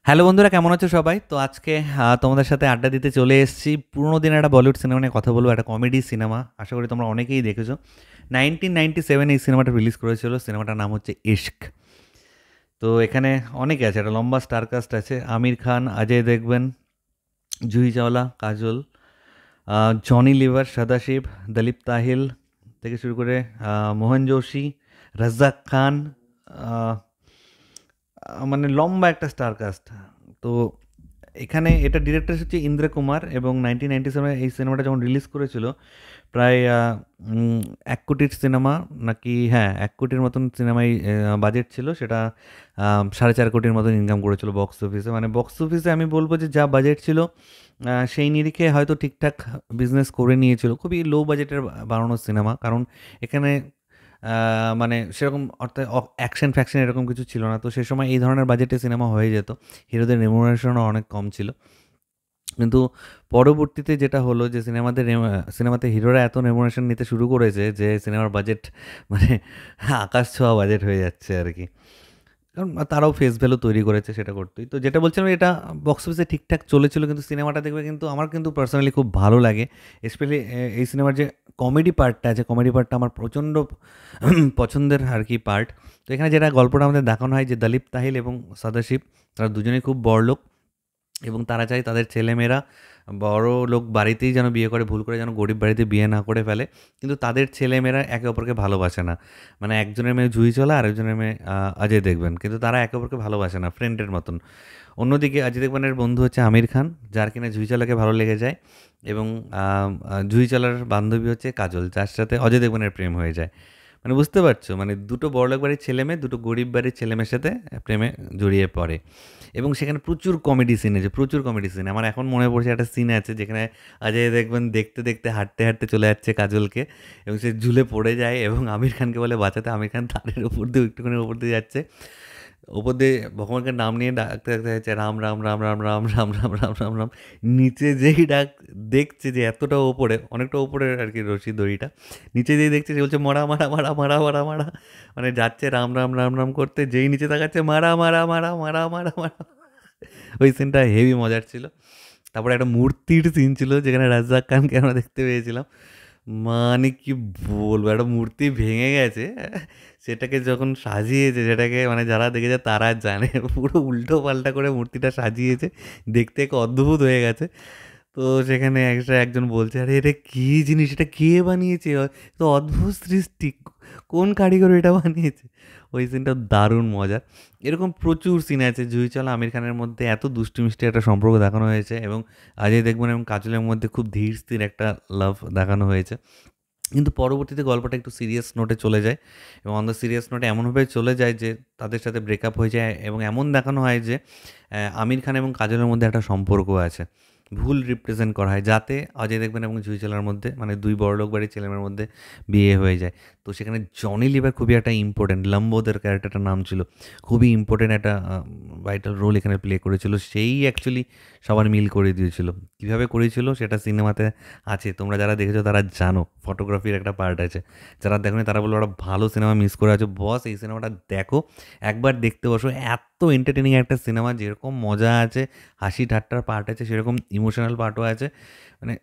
Hello বন্ধুরা, কেমন আছো সবাই? তো আজকে তোমাদের সাথে আড্ডা দিতে চলে এসেছি। পুরোনো দিনের একটা বলিউড সিনেমা নিয়ে কথা বলবো, একটা কমেডি সিনেমা। আশা করি তোমরা অনেকেই দেখেছো। 1997 এই সিনেমাটা রিলিজ করেছিল। সিনেমাটার নাম হচ্ছে ইশক। তো এখানে অনেকে আছে, একটা লম্বা স্টার কাস্ট আছে। আমির খান, অজয় দেবগন, জুহি চাওলা, কাজল, জনি লিভার, সদাশিব, দলীপ তাহিল থেকে শুরু করে মোহন যোশী, রাজ্জাক খান, আহ, মানে লম্বা একটা স্টার কাস্ট। তো এখানে এটা ডিরেক্টর হচ্ছে ইন্দ্র কুমার, এবং 1997 এই সিনেমাটা যখন রিলিজ করেছিল প্রায় 1 কোটির সিনেমা নাকি, হ্যাঁ 1 কোটির মতন সিনেমায় বাজেট ছিল। সেটা 4.5 কোটির মতন ইনকাম করেছিল বক্স অফিসে। মানে বক্স অফিসে আমি বলবো যে যা বাজেট ছিল সেই নিরিখে হয়তো ঠিকঠাক বিজনেস করে নিয়েছিল। খুবই লো বাজেটের বানানো সিনেমা, কারণ এখানে মানে সেরকম অর্থাৎ অ্যাকশন ফ্যাকশন এরকম কিছু ছিল না। তো সে সময় এই ধরনের বাজেটে সিনেমা হয়ে যেত। হিরোদের রেমুনারেশনও অনেক কম ছিল। কিন্তু পরবর্তীতে যেটা হলো যে সিনেমাতে হিরোরা এত রেমুনারেশন নিতে শুরু করেছে যে সিনেমার বাজেট মানে আকাশ ছোঁয়া বাজেট হয়ে যাচ্ছে আর কি। কারণ তারাও ফেস ভ্যালু তৈরি করেছে, সেটা করতেই। তো যেটা বলছিলাম, এটা বক্স অফিসে ঠিকঠাক চলেছিল, কিন্তু সিনেমাটা দেখবে কিন্তু আমার কিন্তু পার্সোনালি খুব ভালো লাগে। স্পেশালি এই সিনেমার যে কমেডি পার্টটা আছে, কমেডি পার্টটা আমার প্রচণ্ড পছন্দের আর কি পার্ট। তো এখানে যেটা গল্পটা আমাদের দেখানো হয় যে দলীপ তাহিল এবং সদাশিব, তারা দুজনেই খুব বড়লোক, এবং তারা চায় তাদের ছেলেমেয়েরা বড় লোক বাড়িতেই যেন বিয়ে করে, ভুল করে যেন গরিব বাড়িতে বিয়ে না করে ফেলে। কিন্তু তাদের ছেলেমেয়েরা একে অপরকে ভালোবাসে না। মানে একজনের মেয়ে জুহি চাওলা, আরেকজনের মেয়ে অজয় দেবগন, কিন্তু তারা একে অপরকে ভালোবাসে না, ফ্রেন্ডের মতন। অন্যদিকে অজয় দেবগনের বন্ধু হচ্ছে আমির খান, যার কিনা জুহি চাওলাকে ভালো লেগে যায়, এবং জুহি চাওলার বান্ধবী হচ্ছে কাজল, যার সাথে অজয় দেবগনের প্রেম হয়ে যায়। মানে বুঝতে পারছো, মানে দুটো বড়লোক বাড়ির ছেলে মেয়ে দুটো গরিব বাড়ির ছেলে মেয়ের সাথে প্রেমে জড়িয়ে পড়ে। এবং সেখানে প্রচুর কমেডি সিন আছে, প্রচুর কমেডি সিন। আমার এখন মনে পড়ছে একটা সিন আছে যেখানে অজয় দেখবেন দেখতে দেখতে হাঁটতে হাঁটতে চলে যাচ্ছে কাজলকে, এবং সে ঝুলে পড়ে যায় এবং আমির খানকে বলে বাঁচাতে। আমির খান তারের উপর দিয়ে একটুখানি উপর দিয়ে যাচ্ছে, ওপর দিয়ে ভগবানকে নাম নিয়ে ডাকতে ডাকতে যাচ্ছে, রাম রাম রাম রাম রাম রাম রাম রাম রাম রাম। নিচে যেই দেখছে যে এতটা ওপরে, অনেকটা ওপরে আর কি রশি দড়িটা, নিচে যেই দেখছে যে বলছে মারা মারা মারা মারা মারা মারা, মানে যাচ্ছে রাম রাম রাম রাম করতে, যেই নিচে তাকাচ্ছে মারা মারা মারা মারা মারা মারা। ওই সিনটা হেভি মজার ছিল। তারপরে একটা মূর্তির সিন ছিল যেখানে রাজ্জাক খানকে আমরা দেখতে পেয়েছিলাম। মানে কি বলবো, একটা মূর্তি ভেঙে গেছে, সেটাকে যখন সাজিয়েছে, সেটাকে মানে যারা দেখেছে তারা জানে, পুরো উল্টো পাল্টা করে মূর্তিটা সাজিয়েছে, দেখতে এক অদ্ভুত হয়ে গেছে। তো সেখানে একজন বলছে, আরে এটা কী জিনিস, এটা কে বানিয়েছে, তো অদ্ভুত সৃষ্টি, কোন কারিগর এটা বানিয়েছে। ওই সিনটা দারুণ মজার। এরকম প্রচুর সিন আছে। জুহি চাওলা আমির খানের মধ্যে এত দুষ্টু মিষ্টি একটা সম্পর্ক দেখানো হয়েছে, এবং অজয় দেবগন এবং কাজলের মধ্যে খুব ধীর স্থির একটা লাভ দেখানো হয়েছে। কিন্তু পরবর্তীতে গল্পটা একটু সিরিয়াস নোটে চলে যায়, এবং অন দ্য সিরিয়াস নোটে এমনভাবে চলে যায় যে তাদের সাথে ব্রেকআপ হয়ে যায়, এবং এমন দেখানো হয় যে আমির খান এবং কাজলের মধ্যে একটা সম্পর্ক আছে, ভুল রিপ্রেজেন্ট করা হয়, যাতে অজয় দেবগন এবং জুহি চাওলার মধ্যে, মানে দুই বড়লোক বাড়ির ছেলেমেয়ের মধ্যে বিয়ে হয়ে যায়। তো সেখানে জনি লিভার খুবই একটা ইম্পর্টেন্ট, লম্বোদের ক্যারেক্টারটার নাম ছিল, খুবই ইম্পর্টেন্ট একটা ভাইটাল রোল এখানে প্লে করেছিল। সেই অ্যাকচুয়ালি সবার মিল করে দিয়েছিল। কীভাবে করেছিল সেটা সিনেমাতে আছে, তোমরা যারা দেখেছো তারা জানো। ফটোগ্রাফির একটা পার্ট আছে, যারা দেখোনি তারা বললো ওরা ভালো সিনেমা মিস করে আছো। বস, এই সিনেমাটা দেখো, একবার দেখতে বসো। এত এন্টারটেনিং একটা সিনেমা, যেরকম মজা আছে, হাসি ঠাট্টার পার্ট আছে, সেরকম ইমোশনাল পার্টও আছে। মানে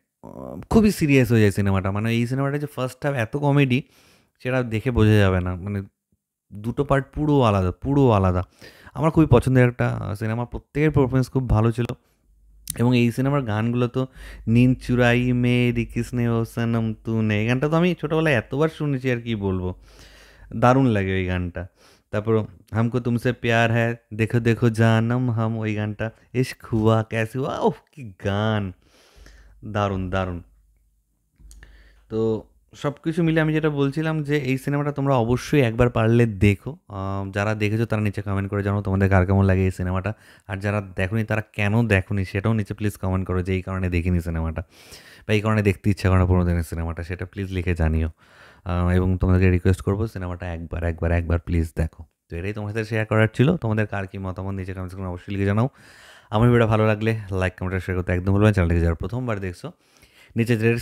খুবই সিরিয়াস হয়ে যায় সিনেমাটা। মানে এই সিনেমাটা যে ফার্স্ট হাফ এত কমেডি, সেটা দেখে বোঝা যাবে না। মানে দুটো পার্ট পুরো আলাদা, পুরো আলাদা। আমার খুবই পছন্দের একটা সিনেমা। প্রত্যেকের পারফরমেন্স খুব ভালো ছিল, এবং এই সিনেমার গানগুলো তো, নীন্দ চুরাই মেরি কিসনে ও সনম তুনে, এই গানটা তো আমি ছোটোবেলায় এতবার শুনেছি আর কি বলবো, দারুণ লাগে ওই গানটা। তারপর হামকো তুমসে প্যার হ্যায়, দেখো দেখো জানম হাম, ওই গানটা, ইশক হুয়া ক্যাসে হুয়া, ওহ কি গান, দারুণ দারুণ। তো সব কিছু মিলে আমি যেটা বলছিলাম যে এই সিনেমাটা তোমরা অবশ্যই একবার পারলে দেখো। যারা দেখেছো তারা নিচে কমেন্ট করে জানাও তোমাদের কার কেমন লাগে এই সিনেমাটা। আর যারা দেখোনি তারা কেন দেখোনি সেটাও নিচে প্লিজ কমেন্ট করো, যে এই কারণে দেখিনি সিনেমাটা, বা এই কারণে দেখতে ইচ্ছা করে না পুরোনো দিনের সিনেমাটা, সেটা প্লিজ লিখে জানিও। এবং তোমাদেরকে রিকোয়েস্ট করবো সিনেমাটা একবার একবার একবার প্লিজ দেখো। তো এটাই তোমার সাথে শেয়ার করার ছিল। তোমাদের কার কী মতামত নিচে কমেন্টস করে অবশ্যই লিখে জানাও। আমার ভিডিওটা ভালো লাগলে লাইক কমেন্ট শেয়ার করতে একদম ভুলবেন। চ্যানেলটাকে যারা প্রথমবার দেখছো, নিচে রেড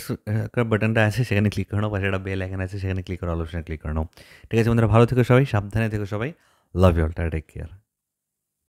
বাটনটা আছে, সেখানে ক্লিক করে নাও। পাশে একটা বেল আইকন আছে, সেখানে ক্লিক করে অল অপশনে ক্লিক করে নাও। ঠিক আছে বন্ধুরা, ভালো থেকো সবাই, সাবধানে থেকো সবাই। Love you all, take care.